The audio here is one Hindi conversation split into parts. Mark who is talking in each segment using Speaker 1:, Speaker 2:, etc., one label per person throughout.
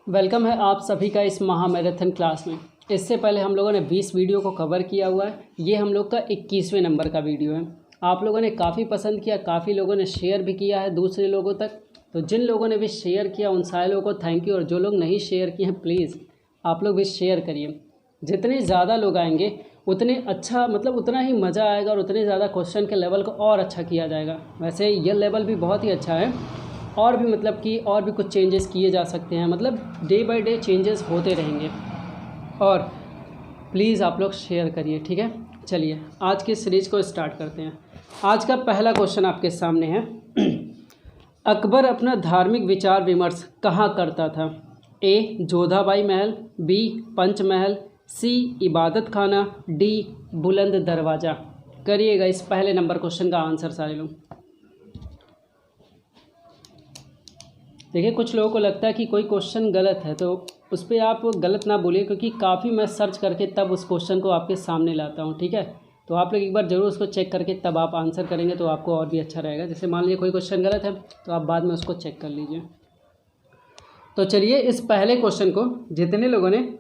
Speaker 1: वेलकम है आप सभी का इस महामैराथन क्लास में। इससे पहले हम लोगों ने 20 वीडियो को कवर किया हुआ है। ये हम लोग का 21वें नंबर का वीडियो है। आप लोगों ने काफ़ी पसंद किया, काफ़ी लोगों ने शेयर भी किया है दूसरे लोगों तक। तो जिन लोगों ने भी शेयर किया उन सारे लोगों को थैंक यू, और जो लोग नहीं शेयर किए हैं प्लीज़ आप लोग भी शेयर करिए। जितने ज़्यादा लोग आएंगे उतने अच्छा उतना ही मज़ा आएगा और उतने ज़्यादा क्वेश्चन के लेवल को और अच्छा किया जाएगा। वैसे ये लेवल भी बहुत ही अच्छा है, और भी और भी कुछ चेंजेस किए जा सकते हैं। डे बाय डे चेंजेस होते रहेंगे। और प्लीज़ आप लोग शेयर करिए, ठीक है। चलिए आज की सीरीज़ को स्टार्ट करते हैं। आज का पहला क्वेश्चन आपके सामने है। अकबर अपना धार्मिक विचार विमर्श कहाँ करता था? ए जोधाबाई महल, बी पंचमहल, सी इबादत खाना, डी बुलंद दरवाज़ा। करिएगा इस पहले नंबर क्वेश्चन का आंसर सारे लोग। देखिए, कुछ लोगों को लगता है कि कोई क्वेश्चन गलत है तो उस पर आप गलत ना बोलिए, क्योंकि काफ़ी मैं सर्च करके तब उस क्वेश्चन को आपके सामने लाता हूँ, ठीक है। तो आप लोग एक बार ज़रूर उसको चेक करके तब आप आंसर करेंगे तो आपको और भी अच्छा रहेगा। जैसे मान लीजिए कोई क्वेश्चन गलत है तो आप बाद में उसको चेक कर लीजिए। तो चलिए इस पहले क्वेश्चन को जितने लोगों ने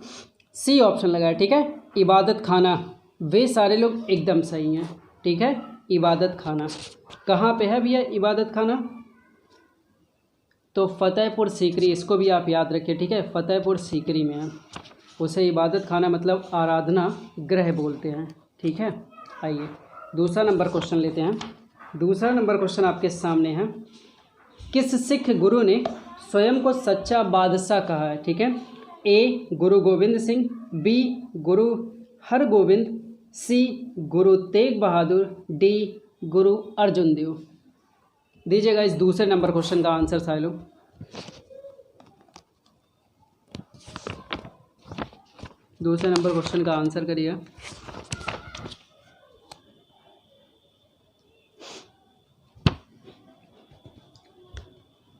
Speaker 1: सी ऑप्शन लगाया, ठीक है, इबादत खाना, वे सारे लोग एकदम सही हैं, ठीक है। इबादत खाना कहाँ पे है भैया? इबादत खाना तो फतेहपुर सीकरी, इसको भी आप याद रखिए, ठीक है। फतेहपुर सीकरी में है। उसे इबादत खाना आराधना गृह बोलते हैं, ठीक है। आइए दूसरा नंबर क्वेश्चन लेते हैं। दूसरा नंबर क्वेश्चन आपके सामने है। किस सिख गुरु ने स्वयं को सच्चा बादशाह कहा है? ठीक है। ए गुरु गोविंद सिंह, बी गुरु हरगोविंद, सी गुरु तेग बहादुर, डी गुरु अर्जुन देव। दीजिएगा इस दूसरे नंबर क्वेश्चन का आंसर सारे लोग। दूसरे नंबर क्वेश्चन का आंसर करिए।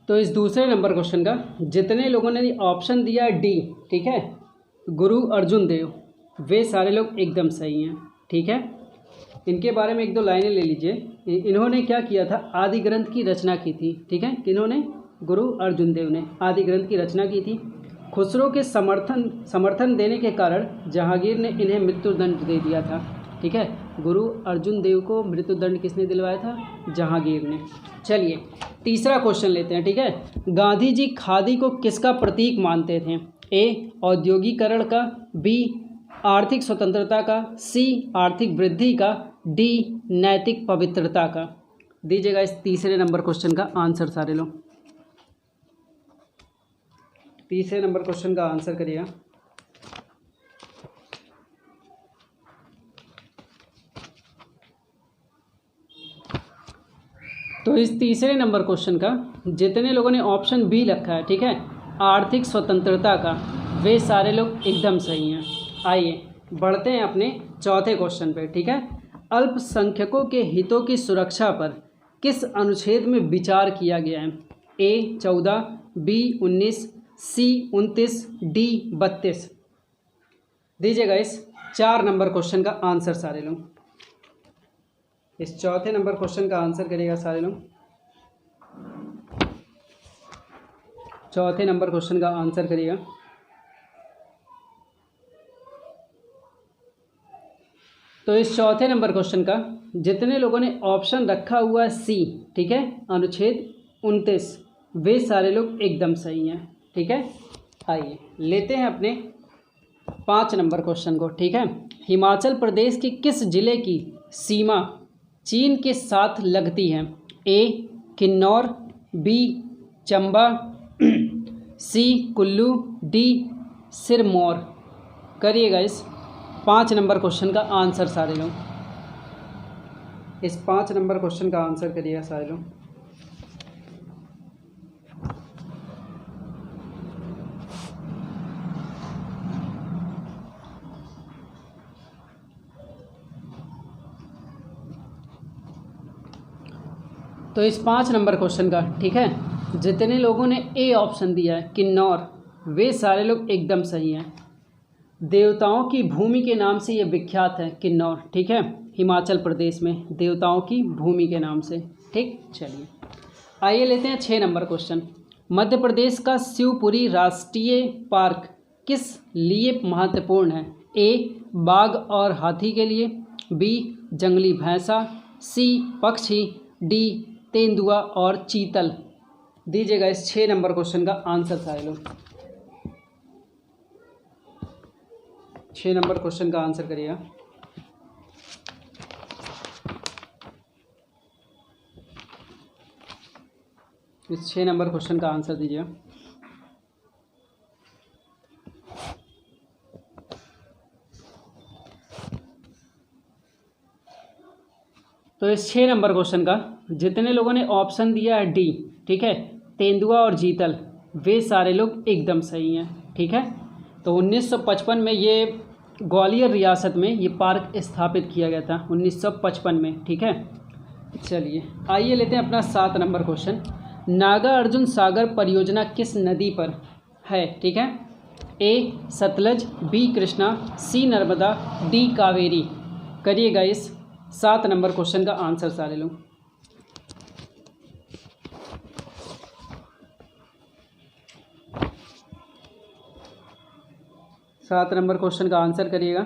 Speaker 1: तो इस दूसरे नंबर क्वेश्चन का जितने लोगों ने ऑप्शन दिया डी, ठीक है, गुरु अर्जुन देव, वे सारे लोग एकदम सही हैं, ठीक है। इनके बारे में एक दो लाइनें ले लीजिए। इन्होंने क्या किया था? आदि ग्रंथ की रचना की थी, ठीक है। किन्होंने? गुरु अर्जुन देव ने आदि ग्रंथ की रचना की थी। खुसरो के समर्थन देने के कारण जहांगीर ने इन्हें मृत्युदंड दे दिया था, ठीक है। गुरु अर्जुन देव को मृत्युदंड किसने दिलवाया था? जहांगीर ने। चलिए तीसरा क्वेश्चन लेते हैं, ठीक है। गांधी जी खादी को किसका प्रतीक मानते थे? ए औद्योगिकरण का, बी आर्थिक स्वतंत्रता का, सी आर्थिक वृद्धि का, डी नैतिक पवित्रता का। दीजिएगा इस तीसरे नंबर क्वेश्चन का आंसर सारे लोग। तीसरे नंबर क्वेश्चन का आंसर करिएगा। तो इस तीसरे नंबर क्वेश्चन का जितने लोगों ने ऑप्शन बी रखा है, ठीक है, आर्थिक स्वतंत्रता का, वे सारे लोग एकदम सही हैं। आइए बढ़ते हैं अपने चौथे क्वेश्चन पे, ठीक है। अल्पसंख्यकों के हितों की सुरक्षा पर किस अनुच्छेद में विचार किया गया है? ए 14, बी 19, सी 29, डी 32। दीजिएगा इस 4 नंबर क्वेश्चन का आंसर सारे लोग। इस चौथे नंबर क्वेश्चन का आंसर करिएगा सारे लोग। चौथे नंबर क्वेश्चन का आंसर करिएगा। तो इस चौथे नंबर क्वेश्चन का जितने लोगों ने ऑप्शन रखा हुआ है सी, ठीक है, अनुच्छेद 29, वे सारे लोग एकदम सही हैं, ठीक है। आइए लेते हैं अपने 5 नंबर क्वेश्चन को, ठीक है। हिमाचल प्रदेश के किस जिले की सीमा चीन के साथ लगती है? ए किन्नौर, बी चंबा, सी कुल्लू, डी सिरमौर। करिएगा इस 5 नंबर क्वेश्चन का आंसर सारे लोग। इस 5 नंबर क्वेश्चन का आंसर करिएगा सारे लोग। तो इस 5 नंबर क्वेश्चन का, ठीक है, जितने लोगों ने ए ऑप्शन दिया है किन्नौर, वे सारे लोग एकदम सही हैं। देवताओं की भूमि के नाम से ये विख्यात है किन्नौर, ठीक है, हिमाचल प्रदेश में देवताओं की भूमि के नाम से, ठीक। चलिए आइए लेते हैं 6 नंबर क्वेश्चन। मध्य प्रदेश का शिवपुरी राष्ट्रीय पार्क किस लिए महत्वपूर्ण है? ए बाघ और हाथी के लिए, बी जंगली भैंसा, सी पक्षी, डी तेंदुआ और चीतल। दीजिएगा इस 6 नंबर क्वेश्चन का आंसर सारे लोग। 6 नंबर क्वेश्चन का आंसर करिएगा। इस 6 नंबर क्वेश्चन का आंसर दीजिएगा। तो इस 6 नंबर क्वेश्चन का जितने लोगों ने ऑप्शन दिया है डी, ठीक है, तेंदुआ और चीतल, वे सारे लोग एकदम सही हैं। ठीक है, तो 1955 में ये ग्वालियर रियासत में ये पार्क स्थापित किया गया था 1955 में। ठीक है, चलिए आइए लेते हैं अपना 7 नंबर क्वेश्चन। नागार्जुन सागर परियोजना किस नदी पर है? ठीक है, ए सतलज, बी कृष्णा, सी नर्मदा, डी कावेरी। करिएगा इस 7 नंबर क्वेश्चन का आंसर सारे लोग। सात नंबर क्वेश्चन का आंसर करिएगा।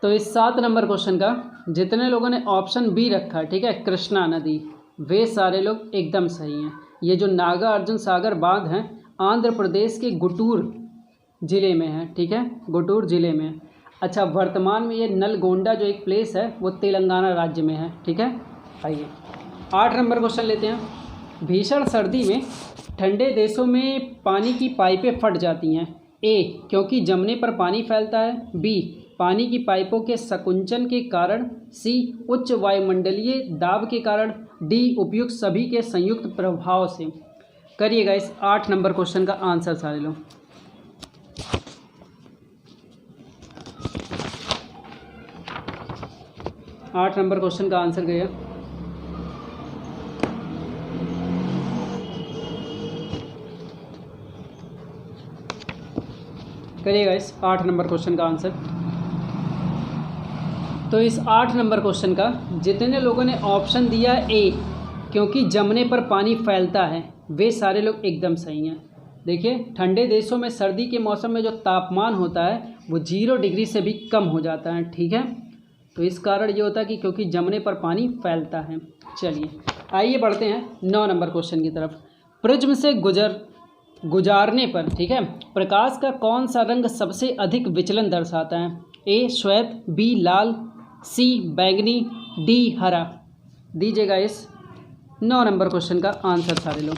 Speaker 1: तो इस 7 नंबर क्वेश्चन का जितने लोगों ने ऑप्शन बी रखा है, ठीक है, कृष्णा नदी, वे सारे लोग एकदम सही हैं। ये जो नागार्जुन सागर बांध है आंध्र प्रदेश के गुंटूर ज़िले में है। ठीक है, गुंटूर ज़िले में है। अच्छा, वर्तमान में ये नलगोंडा जो एक प्लेस है वो तेलंगाना राज्य में है। ठीक है, आइए 8 नंबर क्वेश्चन लेते हैं। भीषण सर्दी में ठंडे देशों में पानी की पाइपें फट जाती हैं। ए क्योंकि जमने पर पानी फैलता है, बी पानी की पाइपों के संकुचन के कारण, सी उच्च वायुमंडलीय दाब के कारण, डी उपयुक्त सभी के संयुक्त प्रभाव से। करिएगा इस 8 नंबर क्वेश्चन का आंसर सारे लोग। आठ नंबर क्वेश्चन का आंसर करिएगा। करिएगा इस 8 नंबर क्वेश्चन का आंसर। तो इस 8 नंबर क्वेश्चन का जितने लोगों ने ऑप्शन दिया ए क्योंकि जमने पर पानी फैलता है, वे सारे लोग एकदम सही हैं। देखिए, ठंडे देशों में सर्दी के मौसम में जो तापमान होता है वो 0 डिग्री से भी कम हो जाता है। ठीक है, तो इस कारण ये होता है कि क्योंकि जमने पर पानी फैलता है। चलिए आइए बढ़ते हैं 9 नंबर क्वेश्चन की तरफ। प्रिज्म से गुजारने पर, ठीक है, प्रकाश का कौन सा रंग सबसे अधिक विचलन दर्शाता है? ए श्वेत, बी लाल, सी बैंगनी, डी हरा। दीजिएगा इस 9 नंबर क्वेश्चन का आंसर सारे लोग।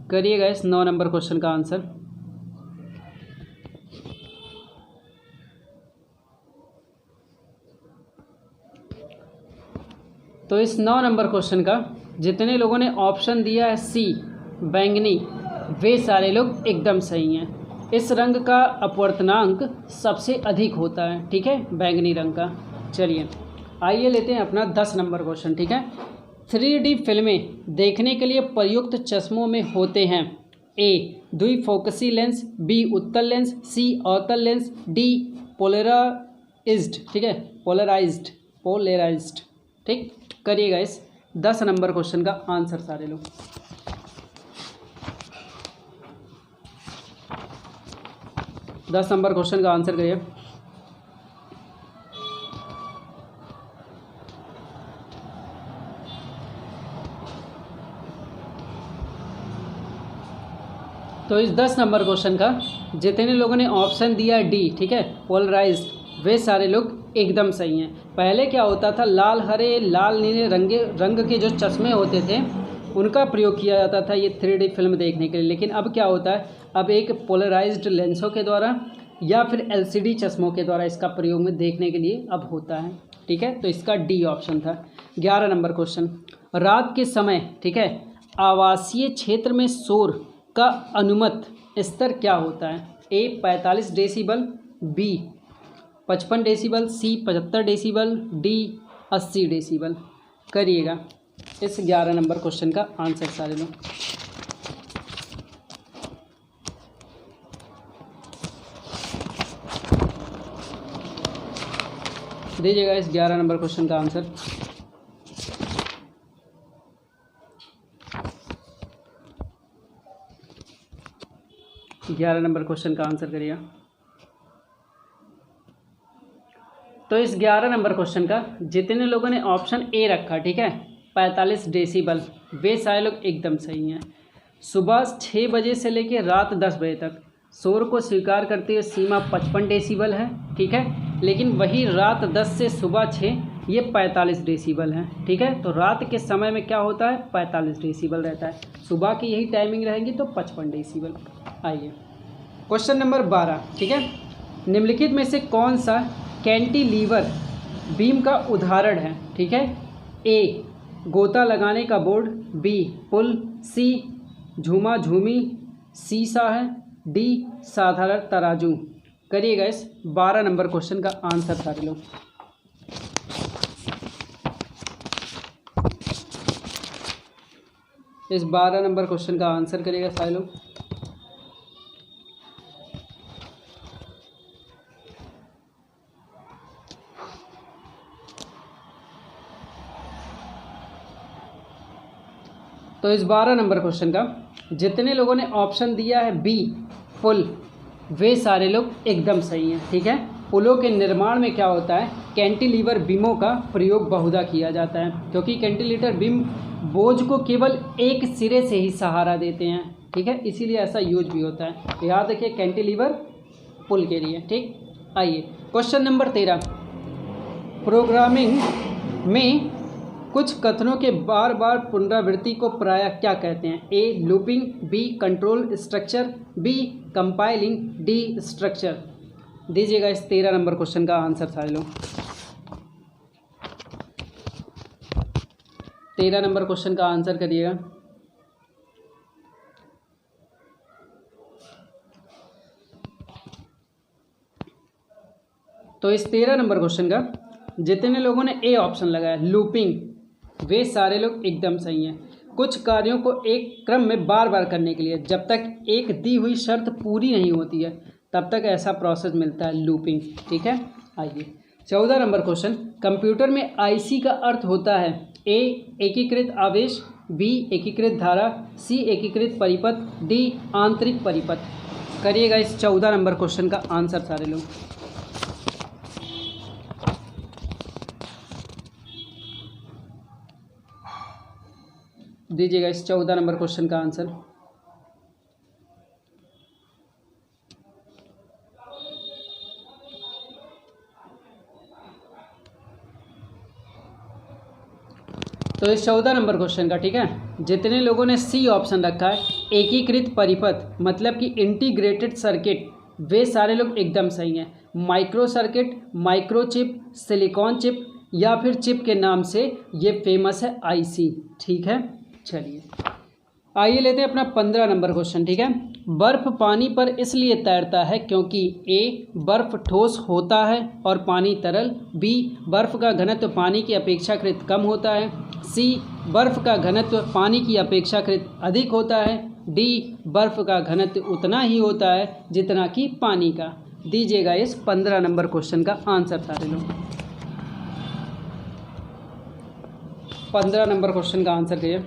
Speaker 1: करिएगा इस 9 नंबर क्वेश्चन का आंसर। तो इस 9 नंबर क्वेश्चन का जितने लोगों ने ऑप्शन दिया है सी बैंगनी, वे सारे लोग एकदम सही हैं। इस रंग का अपवर्तनांक सबसे अधिक होता है, ठीक है, बैंगनी रंग का। चलिए आइए लेते हैं अपना 10 नंबर क्वेश्चन। ठीक है, 3D फिल्में देखने के लिए प्रयुक्त चश्मों में होते हैं। ए द्विफोकसी लेंस, बी उत्तल लेंस, सी अवतल लेंस, डी पोलराइज्ड। ठीक है, पोलराइज्ड। ठीक, करिएगा इस 10 नंबर क्वेश्चन का आंसर सारे लोग। दस नंबर क्वेश्चन का आंसर करिए। तो इस 10 नंबर क्वेश्चन का जितने लोगों ने ऑप्शन दिया डी, ठीक है, पोलराइज्ड, वे सारे लोग एकदम सही हैं। पहले क्या होता था, लाल हरे लाल नीले रंग के जो चश्मे होते थे उनका प्रयोग किया जाता था ये 3D फिल्म देखने के लिए। लेकिन अब क्या होता है, अब एक पोलराइज्ड लेंसों के द्वारा या फिर LCD चश्मों के द्वारा इसका प्रयोग में देखने के लिए अब होता है। ठीक है, तो इसका डी ऑप्शन था। 11 नंबर क्वेश्चन, रात के समय, ठीक है, आवासीय क्षेत्र में शोर का अनुमत स्तर क्या होता है? ए 45 डेसीबल, बी 55 डेसीबल, सी 75 डेसीबल, डी 80 डेसीबल। करिएगा इस 11 नंबर क्वेश्चन का आंसर सारे लोग। दीजिएगा इस 11 नंबर क्वेश्चन का आंसर। ग्यारह नंबर क्वेश्चन का आंसर करिएगा। तो इस 11 नंबर क्वेश्चन का जितने लोगों ने ऑप्शन ए रखा, ठीक है, 45 डेसिबल, वे सारे लोग एकदम सही हैं। सुबह 6 बजे से लेकर रात 10 बजे तक शोर को स्वीकार करते हुए सीमा 55 डेसिबल है, ठीक है, लेकिन वही रात 10 से सुबह 6 ये 45 डेसिबल है, ठीक है। तो रात के समय में क्या होता है, 45 डेसिबल रहता है, सुबह की यही टाइमिंग रहेंगी तो 55 डेसिबल। आइए क्वेश्चन नंबर 12, ठीक है, निम्नलिखित में से कौन सा कैंटिलीवर बीम का उदाहरण है, ठीक है। ए गोता लगाने का बोर्ड, बी पुल, सी झूमा झूमी सीसा है, डी साधारण तराजू। करिएगा इस 12 नंबर क्वेश्चन का आंसर सारे लोग। इस 12 नंबर क्वेश्चन का आंसर करिएगा सारे लोग। तो इस 12 नंबर क्वेश्चन का जितने लोगों ने ऑप्शन दिया है बी पुल, वे सारे लोग एकदम सही हैं, ठीक है। पुलों के निर्माण में क्या होता है, कैंटिलीवर बीमों का प्रयोग बहुधा किया जाता है, क्योंकि कैंटिलीवर बीम बोझ को केवल एक सिरे से ही सहारा देते हैं, ठीक है, इसीलिए ऐसा यूज भी होता है। तो याद रखिए कैंटिलीवर पुल के लिए, ठीक। आइए क्वेश्चन नंबर 13, प्रोग्रामिंग में कुछ कथनों के बार बार पुनरावृत्ति को प्रायः क्या कहते हैं, A looping, B control structure, B compiling, D structure. दीजिएगा इस 13 नंबर क्वेश्चन का आंसर सारे लोग। 13 नंबर क्वेश्चन का आंसर करिएगा। तो इस 13 नंबर क्वेश्चन का जितने लोगों ने ए ऑप्शन लगाया लूपिंग, वे सारे लोग एकदम सही हैं। कुछ कार्यों को एक क्रम में बार बार करने के लिए जब तक एक दी हुई शर्त पूरी नहीं होती है तब तक ऐसा प्रोसेस मिलता है लूपिंग, ठीक है। आइए 14 नंबर क्वेश्चन, कंप्यूटर में आईसी का अर्थ होता है ए एकीकृत आवेश, बी एकीकृत धारा, सी एकीकृत परिपथ, डी आंतरिक परिपथ। करिएगा इस 14 नंबर क्वेश्चन का आंसर सारे लोग। दीजिएगा इस 14 नंबर क्वेश्चन का आंसर। तो इस 14 नंबर क्वेश्चन का, ठीक है, जितने लोगों ने सी ऑप्शन रखा है एकीकृत परिपथ मतलब कि इंटीग्रेटेड सर्किट, वे सारे लोग एकदम सही हैं। Micro circuit, microchip, silicon chip या फिर चिप के नाम से ये फेमस है आईसी, ठीक है। चलिए आइए लेते हैं अपना 15 नंबर क्वेश्चन, ठीक है। बर्फ पानी पर इसलिए तैरता है क्योंकि ए बर्फ ठोस होता है और पानी तरल, बी बर्फ का घनत्व पानी की अपेक्षाकृत कम होता है, सी बर्फ का घनत्व पानी की अपेक्षाकृत अधिक होता है, डी बर्फ का घनत्व उतना ही होता है जितना कि पानी का। दीजिएगा इस 15 नंबर क्वेश्चन का आंसर सारे लोग। 15 नंबर क्वेश्चन का आंसर करिए।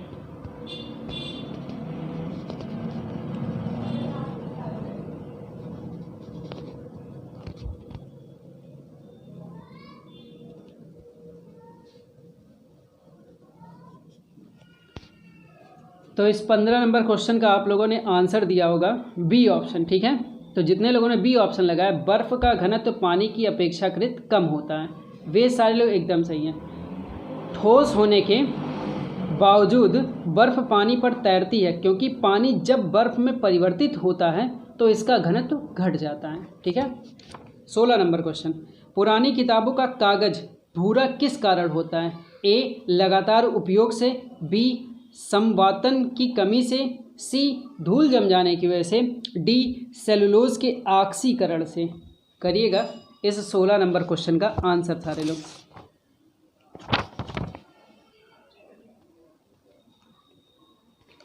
Speaker 1: तो इस 15 नंबर क्वेश्चन का आप लोगों ने आंसर दिया होगा बी ऑप्शन, ठीक है। तो जितने लोगों ने बी ऑप्शन लगाया बर्फ़ का घनत्व पानी की अपेक्षाकृत कम होता है, वे सारे लोग एकदम सही हैं। ठोस होने के बावजूद बर्फ़ पानी पर तैरती है क्योंकि पानी जब बर्फ़ में परिवर्तित होता है तो इसका घनत्व घट जाता है, ठीक है। 16 नंबर क्वेश्चन, पुरानी किताबों का कागज़ भूरा किस कारण होता है, ए लगातार उपयोग से, बी संवातन की कमी से, सी धूल जम जाने की वजह से, डी सेलुलोज के ऑक्सीकरण से। करिएगा इस 16 नंबर क्वेश्चन का आंसर सारे लोग।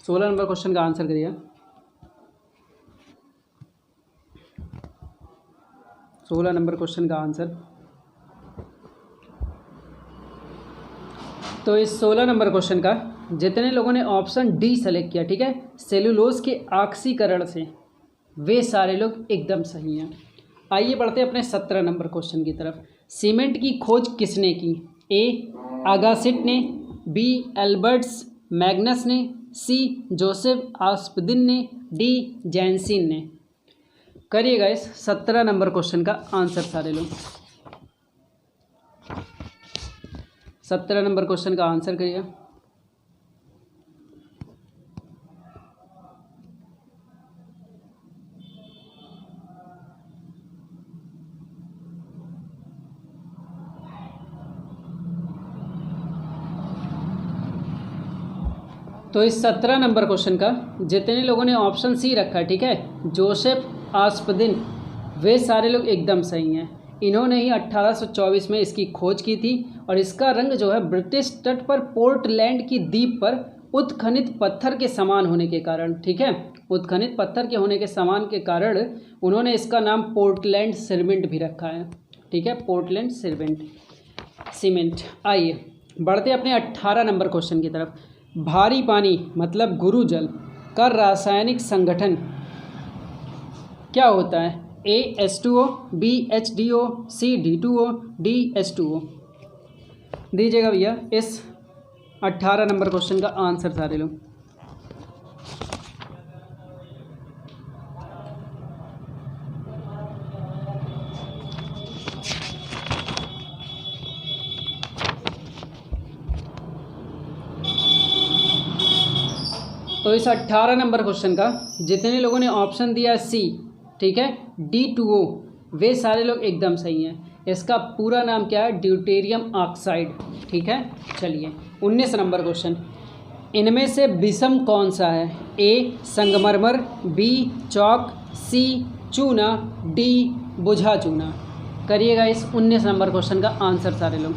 Speaker 1: 16 नंबर क्वेश्चन का आंसर करिए। 16 नंबर क्वेश्चन का आंसर। तो इस 16 नंबर क्वेश्चन का जितने लोगों ने ऑप्शन डी सेलेक्ट किया, ठीक है, सेलुलोज के ऑक्सीकरण से, वे सारे लोग एकदम सही हैं। आइए बढ़ते अपने 17 नंबर क्वेश्चन की तरफ। सीमेंट की खोज किसने की? ए आगासिट ने, बी एल्बर्ट्स मैग्नस ने, सी जोसेफ आस्पदिन ने, डी जैनसिन ने। करिएगा इस 17 नंबर क्वेश्चन का आंसर सारे लोग। 17 नंबर क्वेश्चन का आंसर करिएगा। तो इस 17 नंबर क्वेश्चन का जितने लोगों ने ऑप्शन सी रखा है, ठीक है, जोसेफ आस्पदिन, वे सारे लोग एकदम सही हैं। इन्होंने ही 1824 में इसकी खोज की थी और इसका रंग जो है ब्रिटिश तट पर पोर्टलैंड की द्वीप पर उत्खनित पत्थर के समान होने के कारण, ठीक है, उत्खनित पत्थर के होने के समान के कारण उन्होंने इसका नाम पोर्टलैंड सीमेंट भी रखा है, ठीक है, पोर्टलैंड सीमेंट। आइए बढ़ते अपने 18 नंबर क्वेश्चन की तरफ। भारी पानी मतलब गुरु जल का रासायनिक संगठन क्या होता है? ए H2O, बी HDO, सी D2O, डी H2O। दीजिएगा भैया इस 18 नंबर क्वेश्चन का आंसर सारे लोग। तो इस 18 नंबर क्वेश्चन का जितने लोगों ने ऑप्शन दिया सी, ठीक है, D2O, वे सारे लोग एकदम सही हैं। इसका पूरा नाम क्या है? ड्यूटेरियम ऑक्साइड, ठीक है। चलिए 19 नंबर क्वेश्चन। इनमें से विषम कौन सा है? ए संगमरमर, बी चौक, सी चूना, डी बुझा चूना। करिएगा इस 19 नंबर क्वेश्चन का आंसर सारे लोग।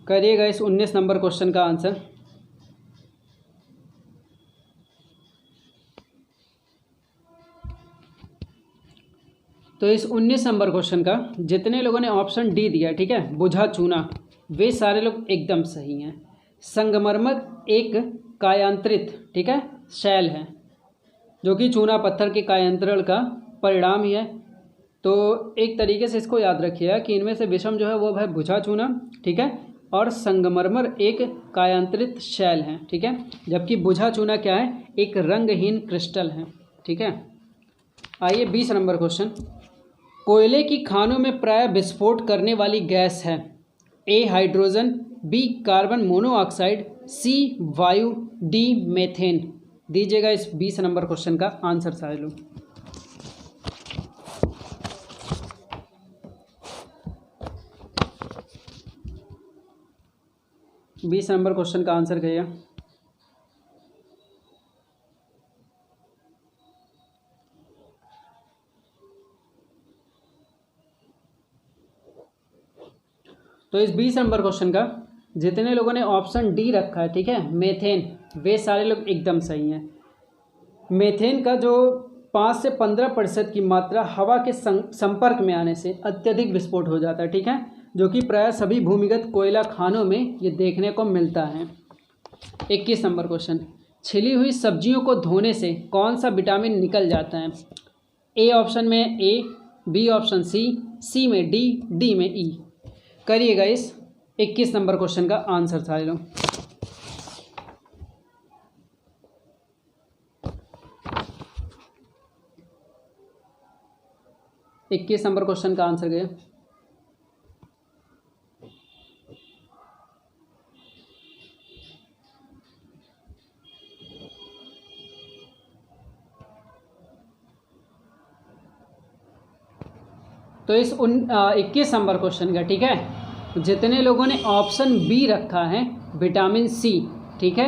Speaker 1: करिएगा इस 19 नंबर क्वेश्चन का आंसर। तो इस 19 नंबर क्वेश्चन का जितने लोगों ने ऑप्शन डी दिया, ठीक है, बुझा चूना, वे सारे लोग एकदम सही हैं। संगमरमर एक कायांतरित, ठीक है, शैल है जो कि चूना पत्थर के कायांतरण का परिणाम ही है। तो एक तरीके से इसको याद रखिएगा कि इनमें से विषम जो है वो है बुझा चूना, ठीक है, और संगमरमर एक कायांतरित शैल है, ठीक है, जबकि बुझा चूना क्या है? एक रंगहीन क्रिस्टल है, ठीक है। आइए 20 नंबर क्वेश्चन। कोयले की खानों में प्राय विस्फोट करने वाली गैस है? ए हाइड्रोजन, बी कार्बन मोनोऑक्साइड, सी वायु, डी मेथेन। दीजिएगा इस 20 नंबर क्वेश्चन का आंसर सारे लोग। बीस नंबर क्वेश्चन का आंसर करिए। तो इस 20 नंबर क्वेश्चन का जितने लोगों ने ऑप्शन डी रखा है, ठीक है, मेथेन, वे सारे लोग एकदम सही हैं। मेथेन का जो 5 से 15% की मात्रा हवा के संपर्क में आने से अत्यधिक विस्फोट हो जाता है, ठीक है, जो कि प्राय सभी भूमिगत कोयला खानों में ये देखने को मिलता है। 21 नंबर क्वेश्चन। छिली हुई सब्जियों को धोने से कौन सा विटामिन निकल जाता है? ए ऑप्शन में ए, बी ऑप्शन सी में डी, डी में ई। करिएगा इस 21 नंबर क्वेश्चन का आंसर सारे लोग। इक्कीस नंबर क्वेश्चन का आंसर गया। तो इस 21 नंबर क्वेश्चन का, ठीक है, जितने लोगों ने ऑप्शन बी रखा है विटामिन सी, ठीक है,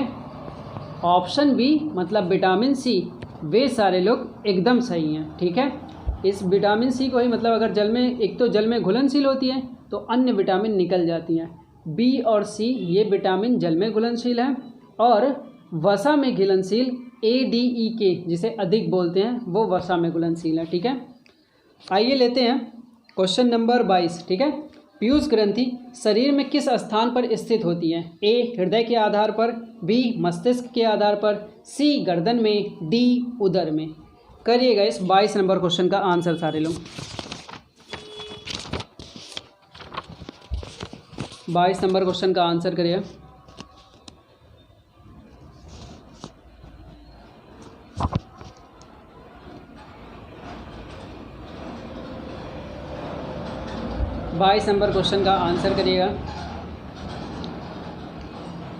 Speaker 1: ऑप्शन बी मतलब विटामिन सी, वे सारे लोग एकदम सही हैं, ठीक है। इस विटामिन सी को ही मतलब अगर जल में, एक तो जल में घुलनशील होती है, तो अन्य विटामिन निकल जाती हैं। बी और सी ये विटामिन जल में घुलनशील हैं और वसा में घुलनशील ADE जिसे अधिक बोलते हैं वो वसा में घुलनशील है। ठीक है, आइए लेते हैं क्वेश्चन नंबर 22। ठीक है, पीयूष ग्रंथि शरीर में किस स्थान पर स्थित होती है? ए हृदय के आधार पर, बी मस्तिष्क के आधार पर, सी गर्दन में, डी उदर में। करिएगा इस 22 नंबर क्वेश्चन का आंसर सारे लोग। 22 नंबर क्वेश्चन का आंसर करिए। बाईस नंबर क्वेश्चन का आंसर करिएगा।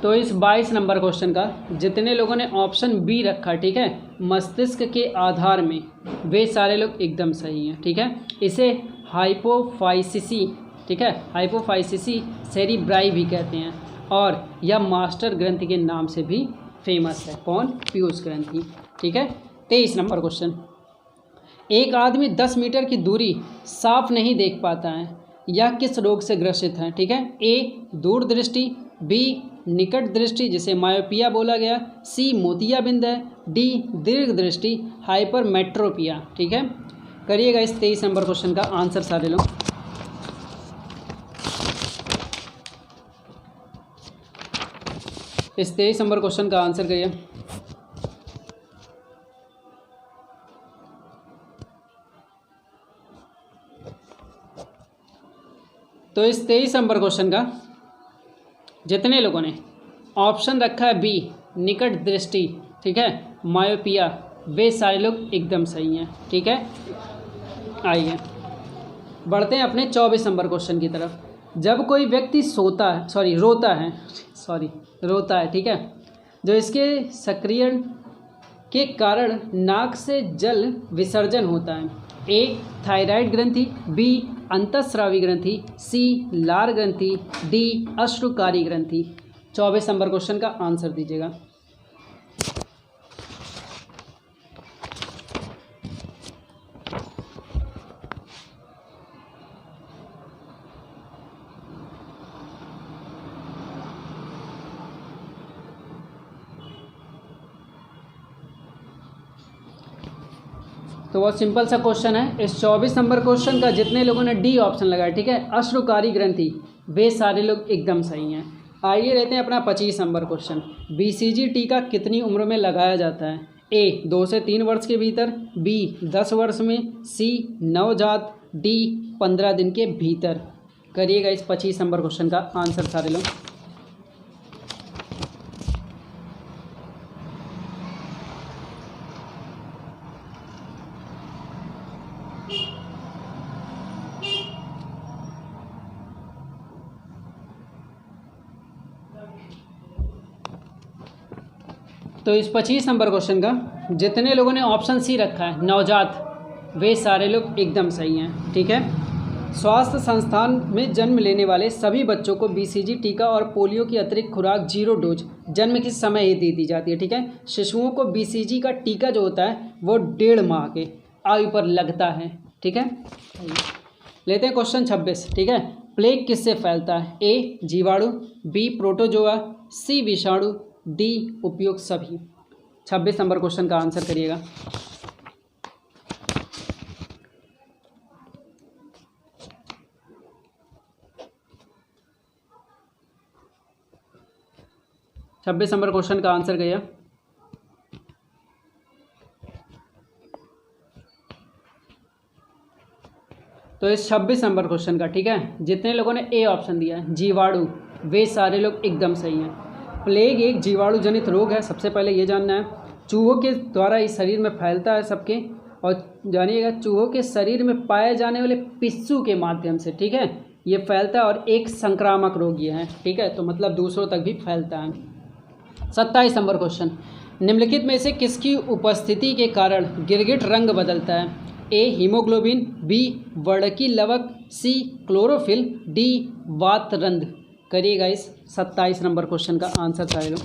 Speaker 1: तो इस 22 नंबर क्वेश्चन का जितने लोगों ने ऑप्शन बी रखा, ठीक है, मस्तिष्क के आधार में, वे सारे लोग एकदम सही हैं। ठीक है, इसे हाइपोफाइसिसी, ठीक है, हाइपोफाइसिसी सेरिब्राई भी कहते हैं और यह मास्टर ग्रंथि के नाम से भी फेमस है। कौन? पीयूष ग्रंथि। ठीक है, 23 नंबर क्वेश्चन। एक आदमी 10 मीटर की दूरी साफ नहीं देख पाता है, यह किस रोग से ग्रसित है? ठीक है, ए दूरदृष्टि, बी निकट दृष्टि जिसे मायोपिया बोला गया, सी मोतियाबिंद है, डी दीर्घ दृष्टि हाइपरमेट्रोपिया। ठीक है, करिएगा इस 23 नंबर क्वेश्चन का आंसर सारे लोग। इस 23 नंबर क्वेश्चन का आंसर करिए। तो इस 23 नंबर क्वेश्चन का जितने लोगों ने ऑप्शन रखा है बी निकट दृष्टि, ठीक है, मायोपिया, वे सारे लोग एकदम सही हैं। ठीक है, आइए बढ़ते हैं अपने 24 नंबर क्वेश्चन की तरफ। जब कोई व्यक्ति रोता है, ठीक है, जो इसके सक्रियण के कारण नाक से जल विसर्जन होता है। ए थायराइड ग्रंथि, बी अंतःस्रावी ग्रंथि, सी लार ग्रंथि, डी अश्रुकारी ग्रंथि। 24 नंबर क्वेश्चन का आंसर दीजिएगा। तो बहुत सिंपल सा क्वेश्चन है। इस 24 नंबर क्वेश्चन का जितने लोगों ने डी ऑप्शन लगाया, ठीक है, अश्रुकारी ग्रंथि, वे सारे लोग एकदम सही हैं। आइए लेते हैं अपना 25 नंबर क्वेश्चन। BCG टीका कितनी उम्र में लगाया जाता है? ए 2 से 3 वर्ष के भीतर, बी 10 वर्ष में, सी नवजात, डी 15 दिन के भीतर। करिएगा इस 25 नंबर क्वेश्चन का आंसर सारे लोग। तो इस 25 नंबर क्वेश्चन का जितने लोगों ने ऑप्शन सी रखा है नवजात, वे सारे लोग एकदम सही हैं। ठीक है, स्वास्थ्य संस्थान में जन्म लेने वाले सभी बच्चों को BCG टीका और पोलियो की अतिरिक्त खुराक 0 डोज जन्म के समय ही दी जाती है। ठीक है, शिशुओं को BCG का टीका जो होता है वो 1.5 माह के आयु पर लगता है। ठीक है, लेते हैं क्वेश्चन 26। ठीक है, प्लेग किससे फैलता है? ए जीवाणु, बी प्रोटोजोआ, सी विषाणु, डी उपयुक्त सभी। 26 नंबर क्वेश्चन का आंसर करिएगा। छब्बीस नंबर क्वेश्चन का आंसर करिए। तो इस 26 नंबर क्वेश्चन का, ठीक है, जितने लोगों ने ए ऑप्शन दिया है जीवाणु, वे सारे लोग एकदम सही हैं। प्लेग एक जीवाणु जनित रोग है, सबसे पहले ये जानना है। चूहों के द्वारा इस शरीर में फैलता है सबके, और जानिएगा चूहों के शरीर में पाए जाने वाले पिस्सू के माध्यम से, ठीक है, ये फैलता है और एक संक्रामक रोग ये है। ठीक है, तो मतलब दूसरों तक भी फैलता है। 27 नंबर क्वेश्चन, निम्नलिखित में से किसकी उपस्थिति के कारण गिरगिट रंग बदलता है? ए हीमोग्लोबिन, बी वर्णकी लवक, सी क्लोरोफिल, डी वातरंध। करिएगा इस 27 नंबर क्वेश्चन का आंसर सारे लोग।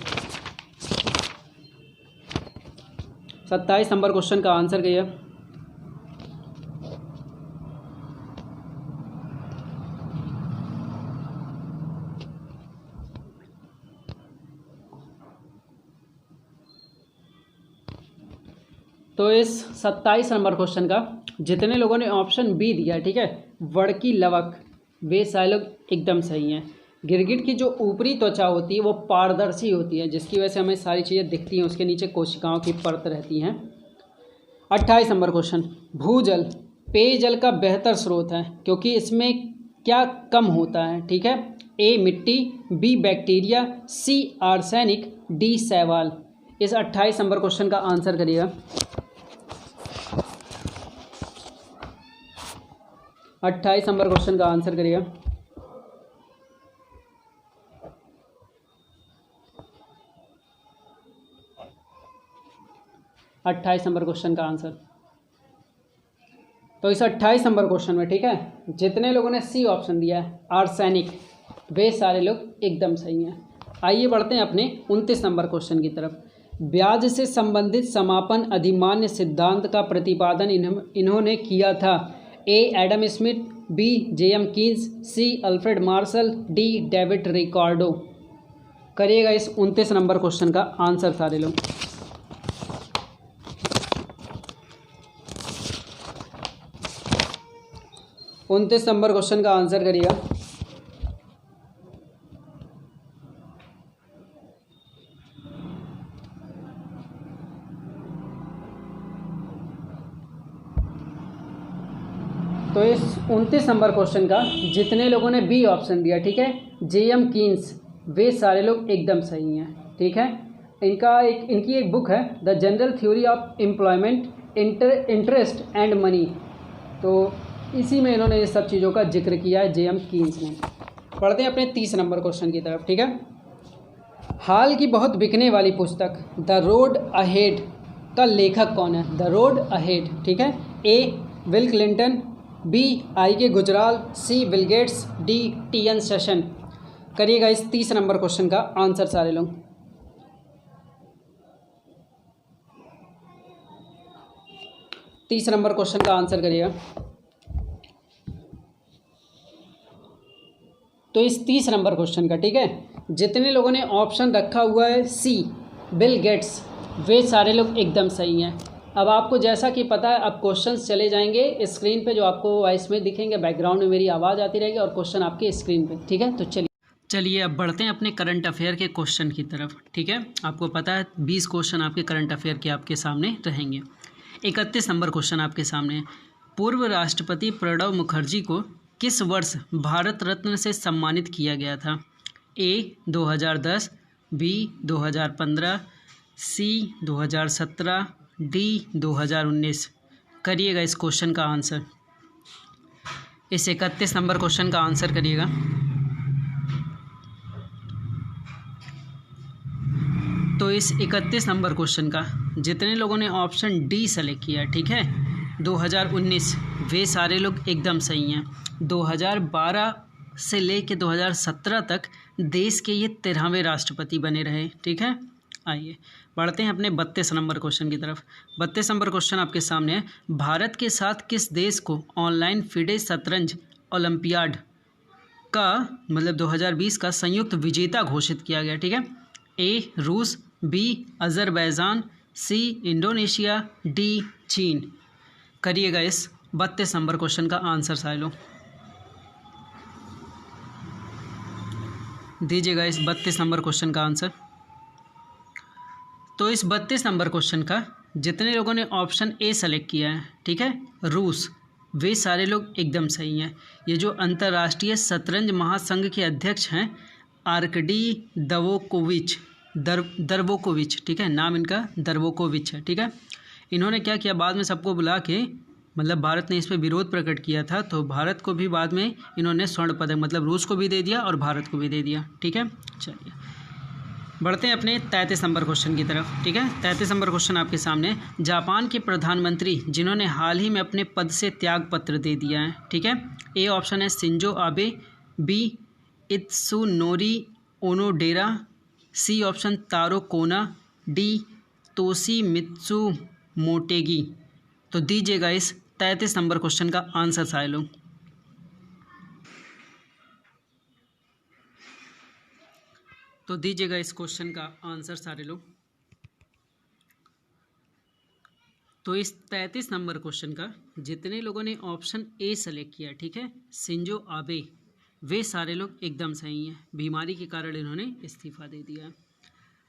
Speaker 1: 27 नंबर क्वेश्चन का आंसर करिए। तो इस 27 नंबर क्वेश्चन का जितने लोगों ने ऑप्शन बी दिया है, ठीक है, वड़की लवक, वे सारे लोग एकदम सही हैं। गिरगिट की जो ऊपरी त्वचा होती है वो पारदर्शी होती है, जिसकी वजह से हमें सारी चीज़ें दिखती हैं, उसके नीचे कोशिकाओं की परत रहती हैं। 28 नंबर क्वेश्चन, भूजल पेयजल का बेहतर स्रोत है क्योंकि इसमें क्या कम होता है, ठीक है, ए मिट्टी, बी बैक्टीरिया, सी आर्सेनिक, डी शैवाल। इस 28 नंबर क्वेश्चन का आंसर करिएगा। 28 नंबर क्वेश्चन का आंसर करिएगा। अट्ठाईस नंबर क्वेश्चन का आंसर। तो इस 28 नंबर क्वेश्चन में, ठीक है, जितने लोगों ने सी ऑप्शन दिया है आर्सेनिक, वे सारे लोग एकदम सही हैं। आइए बढ़ते हैं अपने 29 नंबर क्वेश्चन की तरफ। ब्याज से संबंधित समापन अधिमान्य सिद्धांत का प्रतिपादन इन्होंने किया था। A Adam Smith, B JM Keynes, C Alfred Marshall, D David Ricardo. करिएगा इस 29 नंबर क्वेश्चन का आंसर सारे लोग। उनतीस नंबर क्वेश्चन का आंसर करिएगा। तो इस 29 नंबर क्वेश्चन का जितने लोगों ने बी ऑप्शन दिया, ठीक है, जेएम कीन्स, वे सारे लोग एकदम सही हैं, ठीक है। इनकी एक बुक है the general theory of employment, interest and money. तो इसी में इन्होंने ये सब चीज़ों का जिक्र किया है जेएम कीन्स ने। पढ़ते हैं अपने 30 नंबर क्वेश्चन की तरफ, ठीक है। हाल की बहुत बिकने वाली पुस्तक द रोड अहेड का लेखक कौन है? द रोड अहेड, ठीक है। A Bill Clinton, B I K Gujral, C Bill Gates, D TN Seshan. करिएगा इस 30 नंबर क्वेश्चन का आंसर सारे लोग। तीस नंबर क्वेश्चन का आंसर करिएगा। तो इस 30 नंबर क्वेश्चन का, ठीक है, जितने लोगों ने ऑप्शन रखा हुआ है सी बिल गेट्स, वे सारे लोग एकदम सही हैं। अब आपको जैसा कि पता है, अब क्वेश्चंस चले जाएंगे स्क्रीन पे, जो आपको वॉइस में दिखेंगे, बैकग्राउंड में मेरी आवाज़ आती रहेगी और क्वेश्चन आपके स्क्रीन पे, ठीक है। तो चलिए अब बढ़ते हैं अपने करंट अफेयर के क्वेश्चन की तरफ, ठीक है। आपको पता है 20 क्वेश्चन आपके करंट अफेयर के आपके सामने रहेंगे। 31 नंबर क्वेश्चन आपके सामने, पूर्व राष्ट्रपति प्रणब मुखर्जी को किस वर्ष भारत रत्न से सम्मानित किया गया था? ए 2010, बी 2015, सी 2017, डी 2019। करिएगा इस क्वेश्चन का आंसर। इस 31 नंबर क्वेश्चन का आंसर करिएगा। तो इस 31 नंबर क्वेश्चन का जितने लोगों ने ऑप्शन डी सेलेक्ट किया, ठीक है, 2019, वे सारे लोग एकदम सही हैं। 2012 से लेके 2017 तक देश के ये 13वें राष्ट्रपति बने रहे, ठीक है। आइए बढ़ते हैं अपने 32 नंबर क्वेश्चन की तरफ। 32 नंबर क्वेश्चन आपके सामने है, भारत के साथ किस देश को ऑनलाइन फिडे शतरंज ओलंपियाड का 2020 का संयुक्त विजेता घोषित किया गया, ठीक है। ए रूस, B Azerbaijan, C Indonesia, D चीन। करिएगा इस 32 नंबर क्वेश्चन का आंसर सारे लोग। दीजिएगा इस 32 नंबर क्वेश्चन का आंसर। तो इस 32 नंबर क्वेश्चन का जितने लोगों ने ऑप्शन ए सेलेक्ट किया है, ठीक है, रूस, वे सारे लोग एकदम सही हैं। ये जो अंतर्राष्ट्रीय शतरंज महासंघ के अध्यक्ष हैं आर्कडी दर्वोकोविच, ठीक है, नाम इनका दर्वोकोविच है, ठीक है। इन्होंने क्या किया, बाद में सबको बुला के, भारत ने इस पर विरोध प्रकट किया था, तो भारत को भी बाद में इन्होंने स्वर्ण पदक रूस को भी दे दिया और भारत को भी दे दिया, ठीक है। चलिए बढ़ते हैं अपने 33 नंबर क्वेश्चन की तरफ, ठीक है। 33 नंबर क्वेश्चन आपके सामने, जापान के प्रधानमंत्री जिन्होंने हाल ही में अपने पद से त्याग पत्र दे दिया है, ठीक है। ए ऑप्शन है Shinzo Abe, B Itsunori Onodera, C option Taro Kono, D Toshimitsu Motegi. तो दीजिएगा इस 33 नंबर क्वेश्चन का आंसर सारे लोग। तो दीजिएगा इस क्वेश्चन का आंसर सारे लोग। तो इस 33 नंबर क्वेश्चन का जितने लोगों ने ऑप्शन ए सेलेक्ट किया, ठीक है, शिंजो आबे, वे सारे लोग एकदम सही हैं। बीमारी के कारण इन्होंने इस्तीफा दे दिया।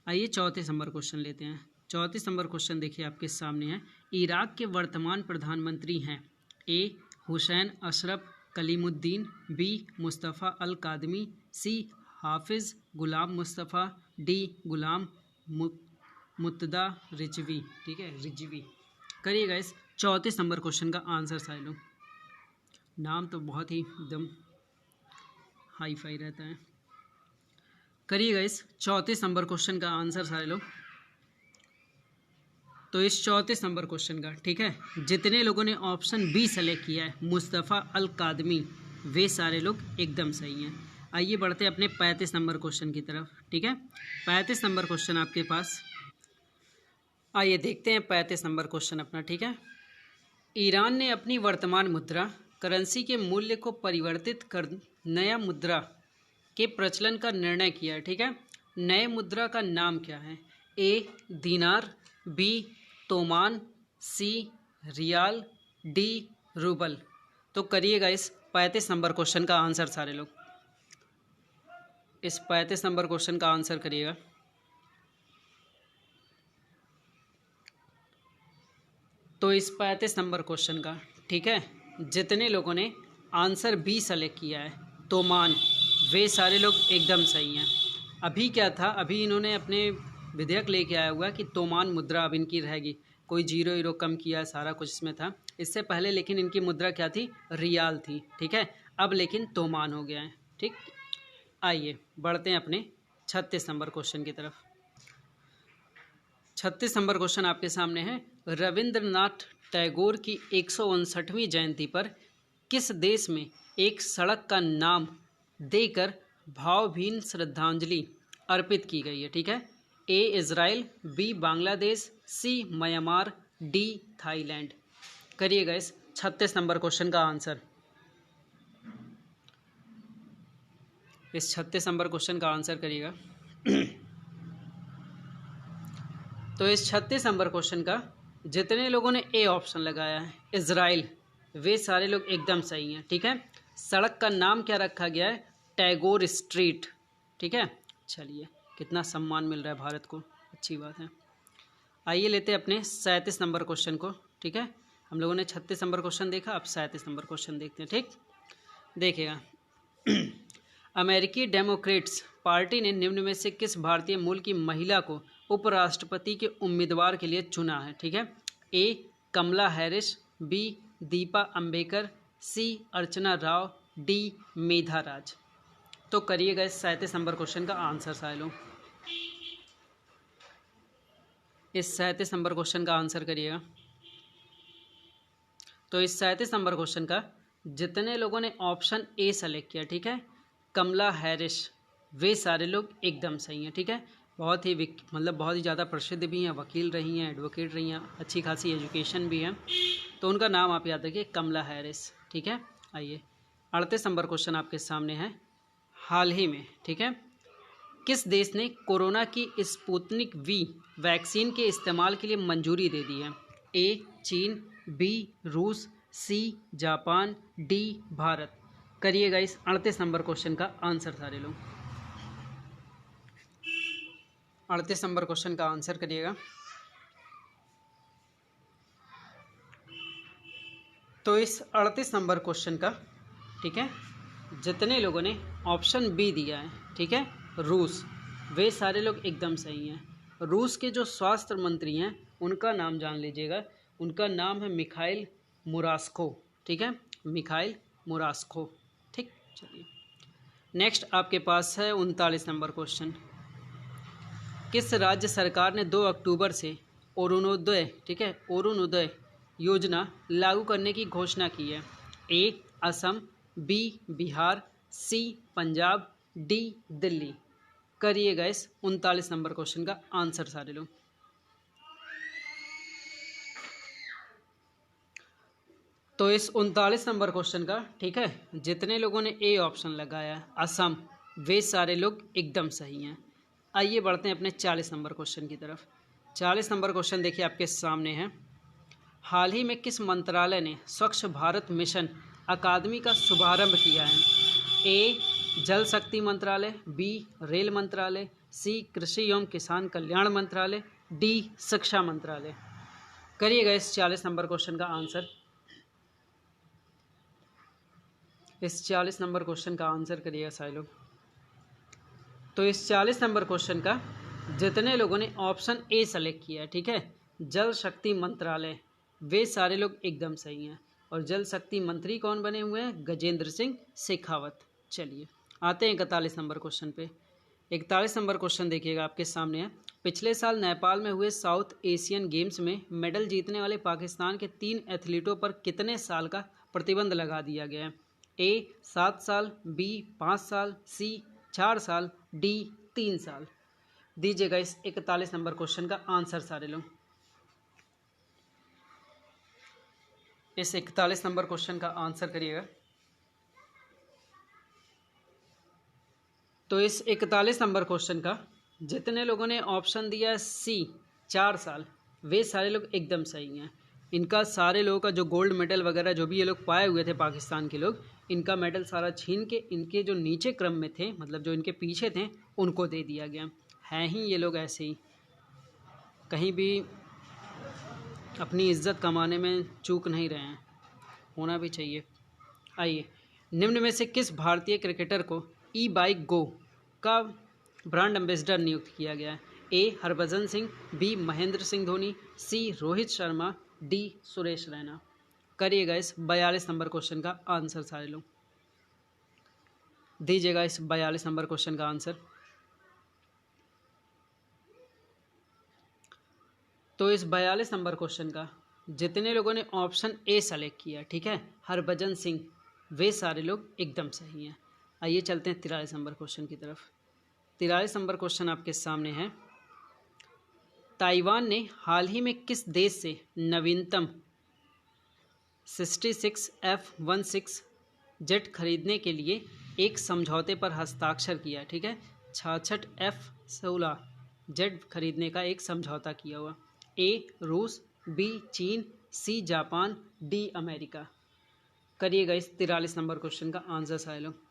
Speaker 1: आइए 34 नंबर क्वेश्चन लेते हैं। 34 नंबर क्वेश्चन देखिए आपके सामने है। इराक के वर्तमान प्रधानमंत्री हैं ए हुसैन अशरफ कलीमुद्दीन, बी मुस्तफ़ा अल कादमी, सी हाफिज़ गुलाम मुस्तफ़ा, डी गुलाम मुत्तदा रिजवी, ठीक है, रिजवी। करिएगा इस 34 नंबर क्वेश्चन का आंसर सारे लोग। नाम तो बहुत ही एकदम हाई फाई रहता है। करिएगा इस 34 नंबर क्वेश्चन का आंसर सारे लोग। तो इस 34 नंबर क्वेश्चन का, ठीक है, जितने लोगों ने ऑप्शन बी सेलेक्ट किया है मुस्तफ़ा अल कादमी, वे सारे लोग एकदम सही हैं। आइए बढ़ते हैं अपने 35 नंबर क्वेश्चन की तरफ, ठीक है। 35 नंबर क्वेश्चन आपके पास, आइए देखते हैं 35 नंबर क्वेश्चन अपना, ठीक है। ईरान ने अपनी वर्तमान मुद्रा करेंसी के मूल्य को परिवर्तित कर नया मुद्रा के प्रचलन का निर्णय किया है, ठीक है। नए मुद्रा का नाम क्या है? ए दीनार, बी तोमान, सी रियाल, डी रूबल। तो करिएगा इस 35 नंबर क्वेश्चन का आंसर सारे लोग। इस 35 नंबर क्वेश्चन का आंसर करिएगा। तो इस 35 नंबर क्वेश्चन का, ठीक है, जितने लोगों ने आंसर बी सेलेक्ट किया है तोमान, वे सारे लोग एकदम सही हैं। अभी क्या था, अभी इन्होंने अपने विधेयक लेके आया हुआ कि तोमान मुद्रा अब इनकी रहेगी, कोई जीरो हीरो कम किया, सारा कुछ इसमें था। इससे पहले लेकिन इनकी मुद्रा क्या थी? रियाल थी, ठीक है। अब लेकिन तोमान हो गया है, ठीक। आइए बढ़ते हैं अपने 36 नंबर क्वेश्चन की तरफ। 36 नंबर क्वेश्चन आपके सामने है। रविंद्रनाथ टैगोर की 159वीं जयंती पर किस देश में एक सड़क का नाम देकर भावभीनी श्रद्धांजलि अर्पित की गई है, ठीक है। ए इज़राइल, बी बांग्लादेश, सी म्यांमार, डी थाईलैंड। करिएगा इस 36 नंबर क्वेश्चन का आंसर। इस 36 नंबर क्वेश्चन का आंसर करिएगा। तो इस 36 नंबर क्वेश्चन का जितने लोगों ने ए ऑप्शन लगाया है इज़राइल, वे सारे लोग एकदम सही हैं, ठीक है। सड़क का नाम क्या रखा गया है? टैगोर स्ट्रीट, ठीक है। चलिए, कितना सम्मान मिल रहा है भारत को, अच्छी बात है। आइए लेते हैं अपने 37 नंबर क्वेश्चन को, ठीक है। हम लोगों ने 36 नंबर क्वेश्चन देखा, अब 37 नंबर क्वेश्चन देखते हैं, ठीक। देखिएगा, अमेरिकी डेमोक्रेट्स पार्टी ने निम्न में से किस भारतीय मूल की महिला को उपराष्ट्रपति के उम्मीदवार के लिए चुना है, ठीक है। ए कमला हैरिस, बी दीपा अंबेडकर, सी अर्चना राव, डी मेधा राज। तो करिएगा इस 37 नंबर क्वेश्चन का आंसर सारे लोग। इस 37 नंबर क्वेश्चन का आंसर करिएगा। तो इस 37 नंबर क्वेश्चन का जितने लोगों ने ऑप्शन ए सेलेक्ट किया, ठीक है, कमला हैरिस, वे सारे लोग एकदम सही हैं, ठीक है। बहुत ही बहुत ही ज़्यादा प्रसिद्ध भी हैं, वकील रही हैं, एडवोकेट रही हैं, अच्छी खासी एजुकेशन भी है, तो उनका नाम आप याद रखिए, कमला हैरिस, ठीक है। आइए 38 नंबर क्वेश्चन आपके सामने है। हाल ही में, ठीक है, किस देश ने कोरोना की स्पुतनिक वी वैक्सीन के इस्तेमाल के लिए मंजूरी दे दी है? ए चीन, बी रूस, सी जापान, डी भारत। करिएगा इस 38 नंबर क्वेश्चन का आंसर सारे लोग। 38 नंबर क्वेश्चन का आंसर करिएगा। तो इस 38 नंबर क्वेश्चन का, ठीक है, जितने लोगों ने ऑप्शन बी दिया है, ठीक है, रूस, वे सारे लोग एकदम सही हैं। रूस के जो स्वास्थ्य मंत्री हैं उनका नाम जान लीजिएगा, उनका नाम है मिखाइल मुरास्को, ठीक है, मिखाइल मुरास्को, ठीक। चलिए नेक्स्ट आपके पास है 39 नंबर क्वेश्चन। किस राज्य सरकार ने 2 अक्टूबर से अरुणोदय, ठीक है, अरुणोदय योजना लागू करने की घोषणा की है? ए असम, बी बिहार, सी पंजाब, डी दिल्ली। करिएगा इस 39 नंबर क्वेश्चन का आंसर सारे लोग। तो इस 39 नंबर क्वेश्चन का, ठीक है, जितने लोगों ने ए ऑप्शन लगाया है असम, वे सारे लोग एकदम सही हैं। आइए बढ़ते हैं अपने 40 नंबर क्वेश्चन की तरफ। 40 नंबर क्वेश्चन देखिए आपके सामने है। हाल ही में किस मंत्रालय ने स्वच्छ भारत मिशन अकादमी का शुभारंभ किया है? ए जल शक्ति मंत्रालय, बी रेल मंत्रालय, सी कृषि एवं किसान कल्याण मंत्रालय, डी शिक्षा मंत्रालय। करिएगा इस 40 नंबर क्वेश्चन का आंसर। इस 40 नंबर क्वेश्चन का आंसर करिएगा सारे लोग। तो इस 40 नंबर क्वेश्चन का जितने लोगों ने ऑप्शन ए सेलेक्ट किया है, ठीक है, जल शक्ति मंत्रालय, वे सारे लोग एकदम सही हैं। और जल शक्ति मंत्री कौन बने हुए हैं? गजेंद्र सिंह शेखावत। चलिए आते हैं 41 नंबर क्वेश्चन पे। 41 नंबर क्वेश्चन देखिएगा आपके सामने है। पिछले साल नेपाल में हुए साउथ एशियन गेम्स में मेडल जीतने वाले पाकिस्तान के 3 एथलीटों पर कितने साल का प्रतिबंध लगा दिया गया है? ए 7 साल, बी 5 साल, सी 4 साल, डी 3 साल। दीजिएगा इस 41 नंबर क्वेश्चन का आंसर सारे लोग। इस 41 नंबर क्वेश्चन का आंसर करिएगा। तो इस 41 नंबर क्वेश्चन का जितने लोगों ने ऑप्शन दिया है सी 4 साल, वे सारे लोग एकदम सही हैं। इनका सारे लोगों का जो गोल्ड मेडल वगैरह जो भी ये लोग पाए हुए थे पाकिस्तान के लोग, इनका मेडल सारा छीन के इनके जो नीचे क्रम में थे, मतलब जो इनके पीछे थे, उनको दे दिया गया। हैं ही ये लोग ऐसे ही, कहीं भी अपनी इज्जत कमाने में चूक नहीं रहे हैं, होना भी चाहिए। आइए, निम्न में से किस भारतीय क्रिकेटर को ई बाइक गो का ब्रांड एम्बेसडर नियुक्त किया गया है? ए हरभजन सिंह, बी महेंद्र सिंह धोनी, सी रोहित शर्मा, डी सुरेश रैना। करिएगा इस 42 नंबर क्वेश्चन का आंसर सारे लोग। दीजिएगा इस 42 नंबर क्वेश्चन का आंसर। तो इस 42 नंबर क्वेश्चन का जितने लोगों ने ऑप्शन ए सेलेक्ट किया, ठीक है, हरभजन सिंह, वे सारे लोग एकदम सही हैं। आइए चलते हैं 43 नंबर क्वेश्चन की तरफ। 43 नंबर क्वेश्चन आपके सामने है। ताइवान ने हाल ही में किस देश से नवीनतम 66 F-16 जेट खरीदने के लिए एक समझौते पर हस्ताक्षर किया? ठीक है, 66 F-16 जेट खरीदने का एक समझौता किया हुआ। ए रूस, बी चीन, सी जापान, डी अमेरिका। करिएगा इस 43 नंबर क्वेश्चन का आंसर सारे लोग।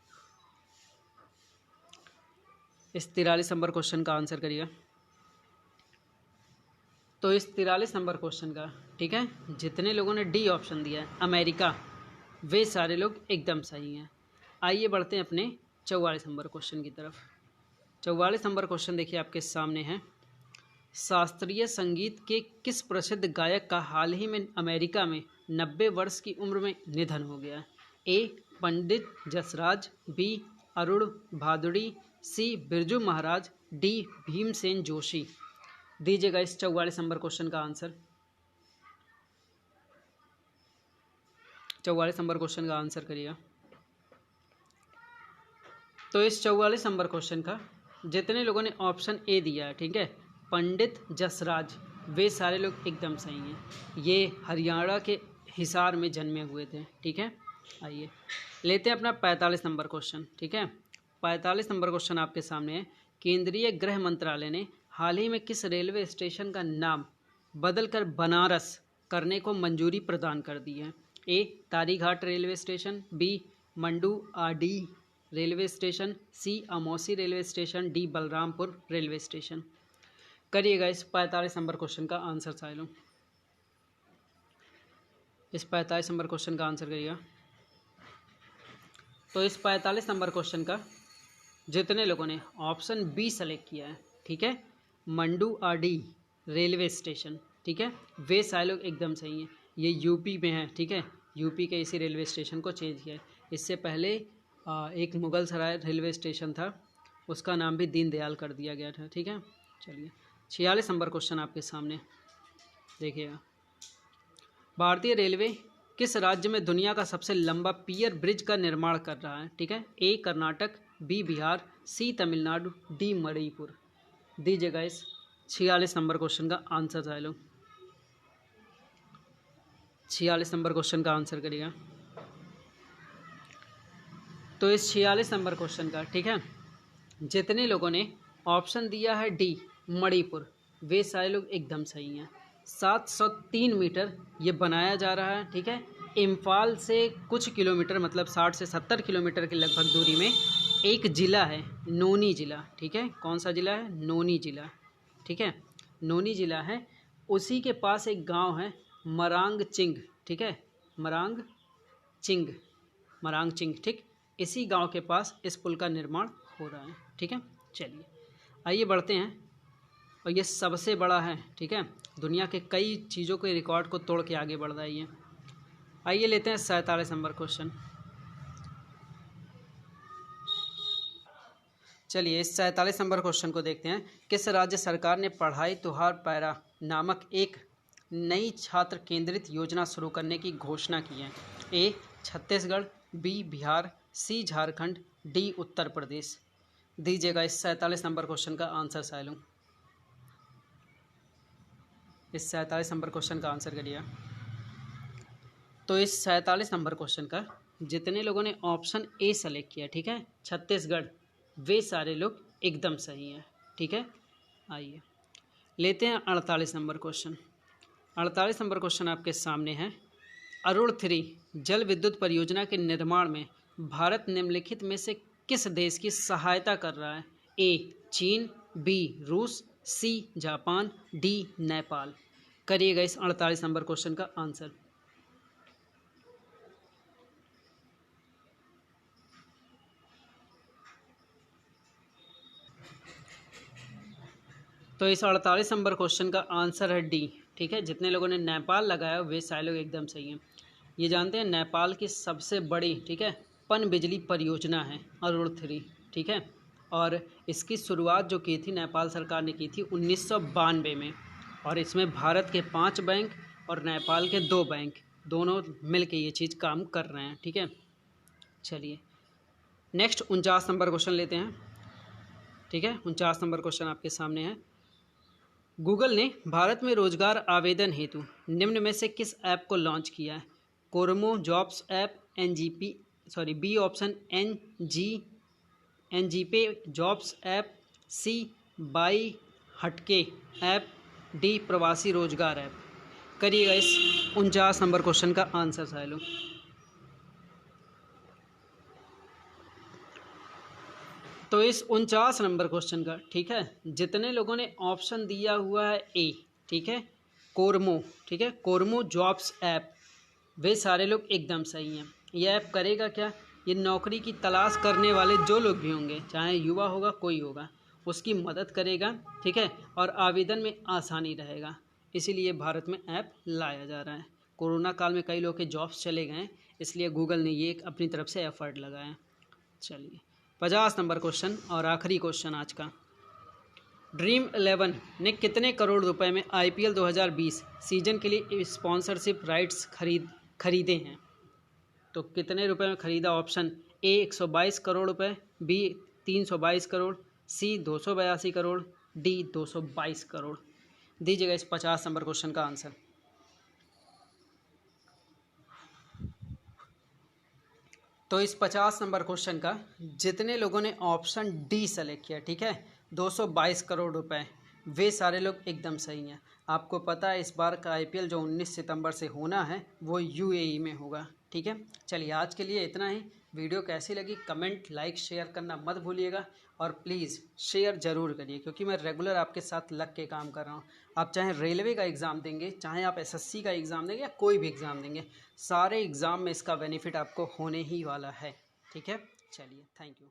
Speaker 1: इस 43 नंबर क्वेश्चन का आंसर करिएगा। तो इस 43 नंबर क्वेश्चन का, ठीक है, जितने लोगों ने डी ऑप्शन दिया है अमेरिका, वे सारे लोग एकदम सही हैं। आइए बढ़ते हैं अपने 44 नंबर क्वेश्चन की तरफ। 44 नंबर क्वेश्चन देखिए आपके सामने है। शास्त्रीय संगीत के किस प्रसिद्ध गायक का हाल ही में अमेरिका में 90 वर्ष की उम्र में निधन हो गया? ए पंडित जसराज, बी अरुण भादुड़ी, सी बिरजू महाराज, डी भीमसेन जोशी। दीजिएगा इस 44 नंबर क्वेश्चन का आंसर। 44 नंबर क्वेश्चन का आंसर करिएगा। तो इस 44 नंबर क्वेश्चन का जितने लोगों ने ऑप्शन ए दिया है, ठीक है, पंडित जसराज, वे सारे लोग एकदम सही हैं। ये हरियाणा के हिसार में जन्मे हुए थे, ठीक है। आइए लेते हैं अपना 45 नंबर क्वेश्चन, ठीक है। 45 नंबर क्वेश्चन आपके सामने है। केंद्रीय गृह मंत्रालय ने हाल ही में किस रेलवे स्टेशन का नाम बदलकर बनारस करने को मंजूरी प्रदान कर दी है? A Tarighat railway station, B Manduadih railway station, C Amausi railway station, D Balrampur railway station. करिएगा इस 45 नंबर क्वेश्चन का आंसर सारे लोग। इस 45 नंबर क्वेश्चन का आंसर करिएगा। तो इस 45 नंबर क्वेश्चन का जितने लोगों ने ऑप्शन बी सेलेक्ट किया है, ठीक है, मंडू आडी रेलवे स्टेशन, ठीक है, वे सारे लोग एकदम सही हैं। ये यूपी में है, ठीक है, यूपी के इसी रेलवे स्टेशन को चेंज किया है। इससे पहले एक मुगल सराय रेलवे स्टेशन था, उसका नाम भी दीनदयाल कर दिया गया था, ठीक है। चलिए 46 नंबर क्वेश्चन आपके सामने देखिएगा। भारतीय रेलवे किस राज्य में दुनिया का सबसे लंबा पियर ब्रिज का निर्माण कर रहा है? ठीक है, ए कर्नाटक, बी बिहार, सी तमिलनाडु, डी मणिपुर। दीजिएगा इस 46 नंबर क्वेश्चन का आंसर सारे लोग। 46 नंबर क्वेश्चन का आंसर करिएगा। तो इस 46 नंबर क्वेश्चन का, ठीक है, जितने लोगों ने ऑप्शन दिया है डी मणिपुर, वे सारे लोग एकदम सही हैं। 703 मीटर ये बनाया जा रहा है। ठीक है, इम्फाल से कुछ किलोमीटर मतलब 60 से 70 किलोमीटर की लगभग दूरी में एक ज़िला है, नोनी ज़िला। ठीक है, कौन सा ज़िला है? नोनी ज़िला। ठीक है, नोनी ज़िला है। उसी के पास एक गांव है मरांगचिंग। ठीक है, मरांगचिंग, मरांगचिंग। ठीक, इसी गांव के पास इस पुल का निर्माण हो रहा है। ठीक है, चलिए आइए बढ़ते हैं। और ये सबसे बड़ा है। ठीक है, दुनिया के कई चीज़ों के रिकॉर्ड को तोड़ के आगे बढ़ रहा है ये। आइए लेते हैं 47 नंबर क्वेश्चन। चलिए इस 47 नंबर क्वेश्चन को देखते हैं। किस राज्य सरकार ने पढ़ाई तुहार पैरा नामक एक नई छात्र केंद्रित योजना शुरू करने की घोषणा की है? ए छत्तीसगढ़, बी बिहार, सी झारखंड, डी उत्तर प्रदेश। दीजिएगा इस 47 नंबर क्वेश्चन का आंसर साइलूँ। इस 47 नंबर क्वेश्चन का आंसर करिए। तो इस 47 नंबर क्वेश्चन का जितने लोगों ने ऑप्शन ए सेलेक्ट किया, ठीक है, छत्तीसगढ़, वे सारे लोग एकदम सही हैं। ठीक है, आइए लेते हैं 48 नंबर क्वेश्चन। 48 नंबर क्वेश्चन आपके सामने है। अरुण 3 जल विद्युत परियोजना के निर्माण में भारत निम्नलिखित में से किस देश की सहायता कर रहा है? ए चीन, बी रूस, सी जापान, डी नेपाल। करिएगा इस 48 नंबर क्वेश्चन का आंसर। तो इस 48 नंबर क्वेश्चन का आंसर है डी। ठीक है, जितने लोगों ने नेपाल लगाया वे सारे लोग एकदम सही हैं। ये जानते हैं नेपाल की सबसे बड़ी, ठीक है, पन बिजली परियोजना है अरुण 3। ठीक है, और इसकी शुरुआत जो की थी नेपाल सरकार ने की थी 1992 में। और इसमें भारत के 5 बैंक और नेपाल के 2 बैंक दोनों मिल के ये चीज़ काम कर रहे हैं। ठीक है, चलिए नेक्स्ट 49 नंबर क्वेश्चन लेते हैं। ठीक है, 49 नंबर क्वेश्चन आपके सामने है। गूगल ने भारत में रोजगार आवेदन हेतु निम्न में से किस ऐप को लॉन्च किया है? Kormo jobs app, B option NGPay jobs app, C बाई हटके app, D Pravasi Rozgar app. करिएगा इस 49 नंबर क्वेश्चन का आंसर साइलो। तो इस 49 नंबर क्वेश्चन का, ठीक है, जितने लोगों ने ऑप्शन दिया हुआ है ए, ठीक है, कोरमो, ठीक है, कोरमो जॉब्स ऐप, वे सारे लोग एकदम सही हैं। यह ऐप करेगा क्या? ये नौकरी की तलाश करने वाले जो लोग भी होंगे, चाहे युवा होगा कोई होगा, उसकी मदद करेगा। ठीक है, और आवेदन में आसानी रहेगा, इसीलिए भारत में ऐप लाया जा रहा है। कोरोना काल में कई लोग के जॉब्स चले गए, इसलिए गूगल ने ये अपनी तरफ से एफर्ट लगाया। चलिए 50 नंबर क्वेश्चन और आखिरी क्वेश्चन आज का। ड्रीम 11 ने कितने करोड़ रुपए में आईपीएल 2020 सीजन के लिए स्पॉन्सरशिप राइट्स खरीदे हैं? तो कितने रुपए में खरीदा? ऑप्शन ए 122 करोड़ रुपए, बी 322 करोड़, सी 282 करोड़, डी 222 करोड़। दीजिएगा इस 50 नंबर क्वेश्चन का आंसर। तो इस 50 नंबर क्वेश्चन का जितने लोगों ने ऑप्शन डी सेलेक्ट किया, ठीक है, 222 करोड़ रुपए, वे सारे लोग एकदम सही हैं। आपको पता है इस बार का आईपीएल जो 19 सितंबर से होना है वो यूएई में होगा। ठीक है, चलिए आज के लिए इतना ही। वीडियो कैसी लगी कमेंट लाइक शेयर करना मत भूलिएगा, और प्लीज़ शेयर ज़रूर करिए, क्योंकि मैं रेगुलर आपके साथ लग के काम कर रहा हूँ। आप चाहे रेलवे का एग्ज़ाम देंगे, चाहे आप एसएससी का एग्ज़ाम देंगे, या कोई भी एग्ज़ाम देंगे, सारे एग्ज़ाम में इसका बेनिफिट आपको होने ही वाला है। ठीक है, चलिए थैंक यू।